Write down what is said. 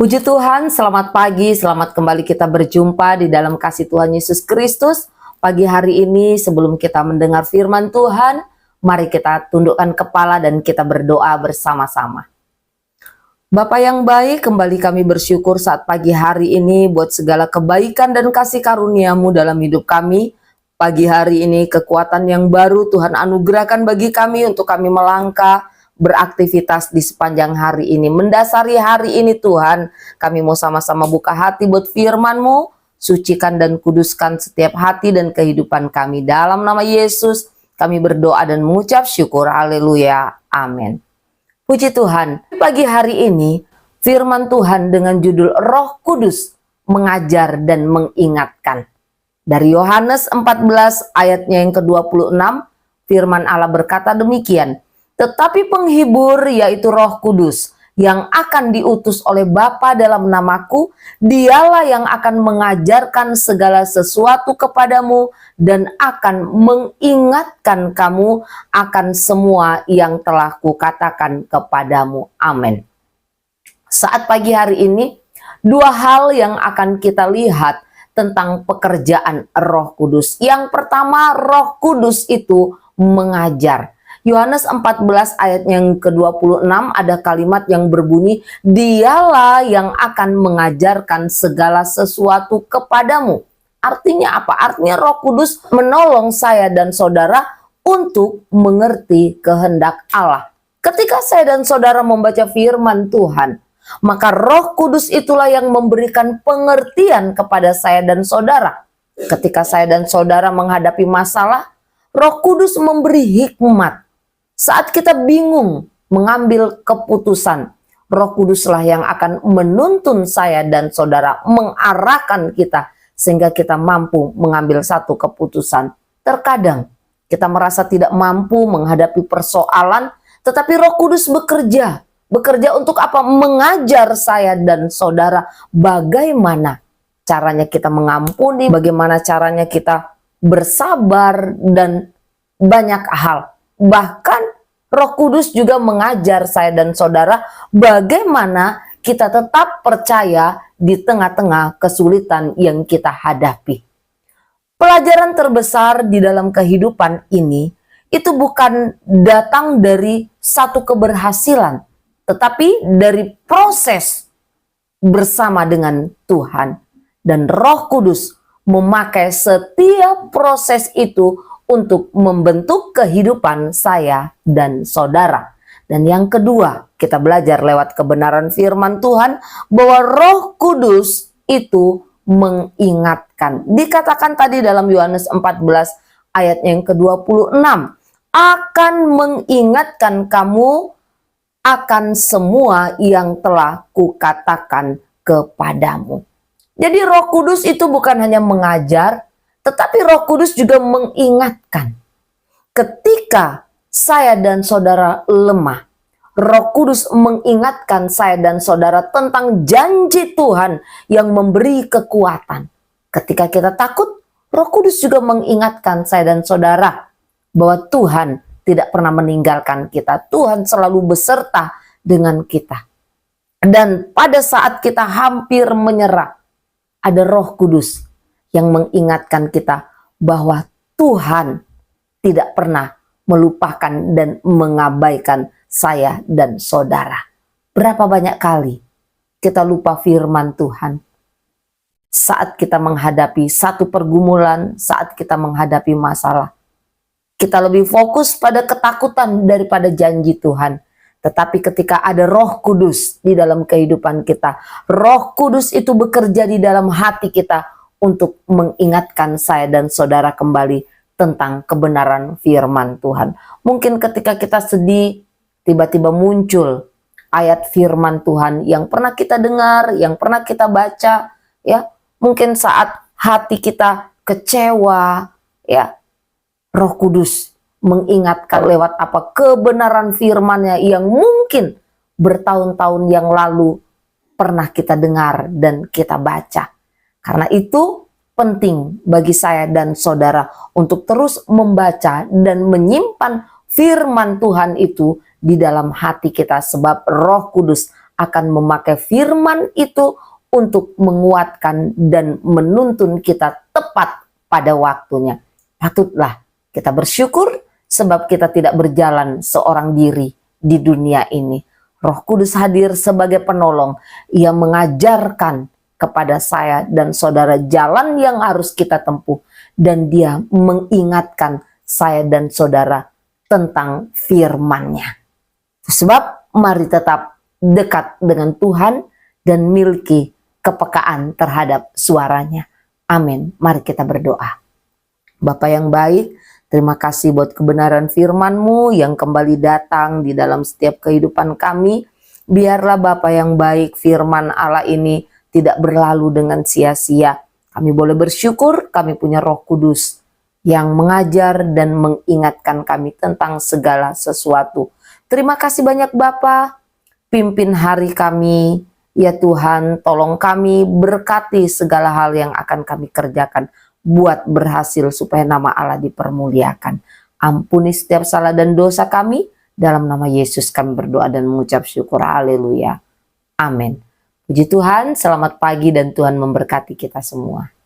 Puji Tuhan, selamat pagi, selamat kembali kita berjumpa di dalam kasih Tuhan Yesus Kristus. Pagi hari ini sebelum kita mendengar firman Tuhan, mari kita tundukkan kepala dan kita berdoa bersama-sama. Bapa yang baik, kembali kami bersyukur saat pagi hari ini buat segala kebaikan dan kasih karunia-Mu dalam hidup kami. Pagi hari ini kekuatan yang baru Tuhan anugerahkan bagi kami untuk kami melangkah, beraktivitas di sepanjang hari ini. Mendasari hari ini Tuhan, kami mau sama-sama buka hati buat firman-Mu, sucikan dan kuduskan setiap hati dan kehidupan kami. Dalam nama Yesus, kami berdoa dan mengucap syukur. Haleluya. Amin. Puji Tuhan, pagi hari ini firman Tuhan dengan judul Roh Kudus mengajar dan mengingatkan. Dari Yohanes 14 ayatnya yang ke-26, firman Allah berkata demikian. Tetapi penghibur yaitu Roh Kudus yang akan diutus oleh Bapa dalam namaku, dialah yang akan mengajarkan segala sesuatu kepadamu dan akan mengingatkan kamu akan semua yang telah kukatakan kepadamu. Amin. Saat pagi hari ini, dua hal yang akan kita lihat tentang pekerjaan Roh Kudus. Yang pertama, Roh Kudus itu mengajar. Yohanes 14 ayat yang ke-26 ada kalimat yang berbunyi, dialah yang akan mengajarkan segala sesuatu kepadamu. Artinya apa? Artinya Roh Kudus menolong saya dan saudara untuk mengerti kehendak Allah. Ketika saya dan saudara membaca firman Tuhan, maka Roh Kudus itulah yang memberikan pengertian kepada saya dan saudara. Ketika saya dan saudara menghadapi masalah, Roh Kudus memberi hikmat. Saat kita bingung mengambil keputusan, Roh Kuduslah yang akan menuntun saya dan saudara, mengarahkan kita sehingga kita mampu mengambil satu keputusan. Terkadang kita merasa tidak mampu menghadapi persoalan, tetapi Roh Kudus bekerja. Bekerja untuk apa? Mengajar saya dan saudara bagaimana caranya kita mengampuni, bagaimana caranya kita bersabar, dan banyak hal. Bahkan Roh Kudus juga mengajar saya dan saudara bagaimana kita tetap percaya di tengah-tengah kesulitan yang kita hadapi. Pelajaran terbesar di dalam kehidupan ini itu bukan datang dari satu keberhasilan, tetapi dari proses bersama dengan Tuhan. Dan Roh Kudus memakai setiap proses itu untuk membentuk kehidupan saya dan saudara. Dan yang kedua, kita belajar lewat kebenaran firman Tuhan bahwa Roh Kudus itu mengingatkan. Dikatakan tadi dalam Yohanes 14 ayat yang ke-26, akan mengingatkan kamu akan semua yang telah kukatakan kepadamu. Jadi Roh Kudus itu bukan hanya mengajar, tetapi Roh Kudus juga mengingatkan. Ketika saya dan saudara lemah, Roh Kudus mengingatkan saya dan saudara tentang janji Tuhan yang memberi kekuatan. Ketika kita takut, Roh Kudus juga mengingatkan saya dan saudara bahwa Tuhan tidak pernah meninggalkan kita. Tuhan selalu beserta dengan kita. Dan pada saat kita hampir menyerah, ada Roh Kudus yang mengingatkan kita bahwa Tuhan tidak pernah melupakan dan mengabaikan saya dan saudara. Berapa banyak kali kita lupa firman Tuhan saat kita menghadapi satu pergumulan, saat kita menghadapi masalah. Kita lebih fokus pada ketakutan daripada janji Tuhan. Tetapi ketika ada Roh Kudus di dalam kehidupan kita, Roh Kudus itu bekerja di dalam hati kita untuk mengingatkan saya dan saudara kembali tentang kebenaran firman Tuhan. Mungkin ketika kita sedih, tiba-tiba muncul ayat firman Tuhan yang pernah kita dengar, yang pernah kita baca, ya. Mungkin saat hati kita kecewa, ya. Roh Kudus mengingatkan lewat apa? Kebenaran firman-Nya yang mungkin bertahun-tahun yang lalu pernah kita dengar dan kita baca. Karena itu penting bagi saya dan saudara untuk terus membaca dan menyimpan firman Tuhan itu di dalam hati kita, sebab Roh Kudus akan memakai firman itu untuk menguatkan dan menuntun kita tepat pada waktunya. Patutlah kita bersyukur sebab kita tidak berjalan seorang diri di dunia ini. Roh Kudus hadir sebagai penolong. Ia mengajarkan kepada saya dan saudara jalan yang harus kita tempuh. Dan dia mengingatkan saya dan saudara tentang firman-Nya. Sebab mari tetap dekat dengan Tuhan dan miliki kepekaan terhadap suaranya. Amin. Mari kita berdoa. Bapa yang baik, terima kasih buat kebenaran firman-Mu yang kembali datang di dalam setiap kehidupan kami. Biarlah Bapa yang baik, firman Allah ini tidak berlalu dengan sia-sia. Kami boleh bersyukur, kami punya Roh Kudus yang mengajar dan mengingatkan kami tentang segala sesuatu. Terima kasih banyak Bapa, pimpin hari kami. Ya Tuhan, tolong kami, berkati segala hal yang akan kami kerjakan. Buat berhasil supaya nama Allah dipermuliakan. Ampuni setiap salah dan dosa kami. Dalam nama Yesus kami berdoa dan mengucap syukur. Haleluya. Amin. Puji Tuhan, selamat pagi dan Tuhan memberkati kita semua.